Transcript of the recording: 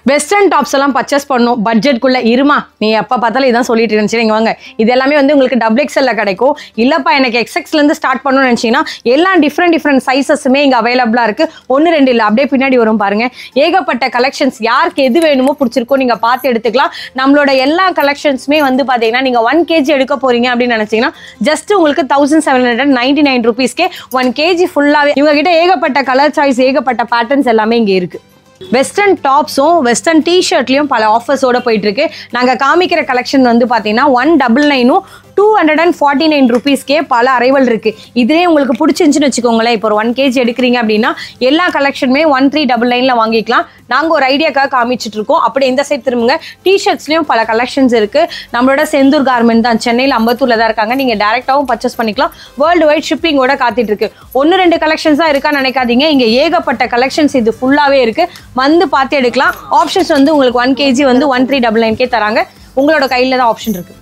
western tops எல்லாம் purchase பண்ணணும் பட்ஜெட்குள்ள இருமா நீ எப்போ பார்த்தாலும் இதான் சொல்லிட்டு இருந்துச்சு நீங்கள் வாங்க இது எல்லாமே வந்து உங்களுக்கு டபுள் எக்ஸ்எல்ல கிடைக்கும் இல்லைப்பா எனக்கு எக்ஸ்எக்ஸ்லேருந்து ஸ்டார்ட் பண்ணணும்னு நினச்சிங்கன்னா எல்லாம் டிஃப்ரெண்ட் சைஸஸுமே இங்கே அவைலபிளாக இருக்குது 1 2 இல்லை அப்படியே பின்னாடி வரும் பாருங்கள் ஏகப்பட்ட கலெக்ஷன்ஸ் யாருக்கு எது வேணுமோ பிடிச்சிருக்கோ நீங்கள் பார்த்து எடுத்துக்கலாம் நம்மளோட எல்லா கலெக்ஷன்ஸுமே வந்து பார்த்தீங்கன்னா நீங்கள் 1 kg எடுக்க போகிறீங்க அப்படின்னு நினச்சிங்கன்னா ஜஸ்ட் உங்களுக்கு 1799 rupeesக்கே 1 kg ஃபுல்லாகவே இவங்ககிட்ட ஏகப்பட்ட கலர் சாய்ஸ் ஏகப்பட்ட பேட்டர்ன்ஸ் எல்லாமே இங்கே இருக்குது வெஸ்டர்ன் டாப்ஸும் வெஸ்டர்ன் டிஷர்ட்லையும் பல ஆஃபர்ஸோட போயிட்டு இருக்கு நாங்கள் காமிக்கிற கலெக்ஷன் வந்து பார்த்தீங்கன்னா 199 249 rupeesக்கே பல அரைவல் இருக்கு இதுலேயே உங்களுக்கு பிடிச்சிருந்துச்சுன்னு வச்சுக்கோங்களேன் இப்போ ஒரு 1 kg எடுக்கிறீங்க அப்படின்னா எல்லா கலெக்ஷனுமே 1399 வாங்கிக்கலாம் நாங்கள் ஒரு ஐடியாக்காக காமிச்சிட்டு இருக்கோம் அப்படி இந்த சைட் திரும்புங்க டிஷர்ட்ஸ்லையும் பல கலெக்ஷன்ஸ் இருக்கு நம்மளோட செந்தூர் கார்மெண்ட் தான் சென்னையில் அம்பத்தூர்ல தான் இருக்காங்க நீங்கள் டேரெக்டாகவும் பர்ச்சேஸ் பண்ணிக்கலாம் வேர்ல்டு வைட் ஷிப்பிங்கோட காத்துட்டு இருக்கு 1 2 கலெக்ஷன்ஸ் தான் இருக்கான்னு நினைக்காதீங்க இங்கே ஏகப்பட்ட கலெக்ஷன்ஸ் இது ஃபுல்லாகவே இருக்கு வந்து பார்த்து எடுக்கலாம் ஆப்ஷன்ஸ் வந்து உங்களுக்கு 1 kg வந்து 1399 தராங்க உங்களோட கையில் தான் ஆப்ஷன் இருக்கு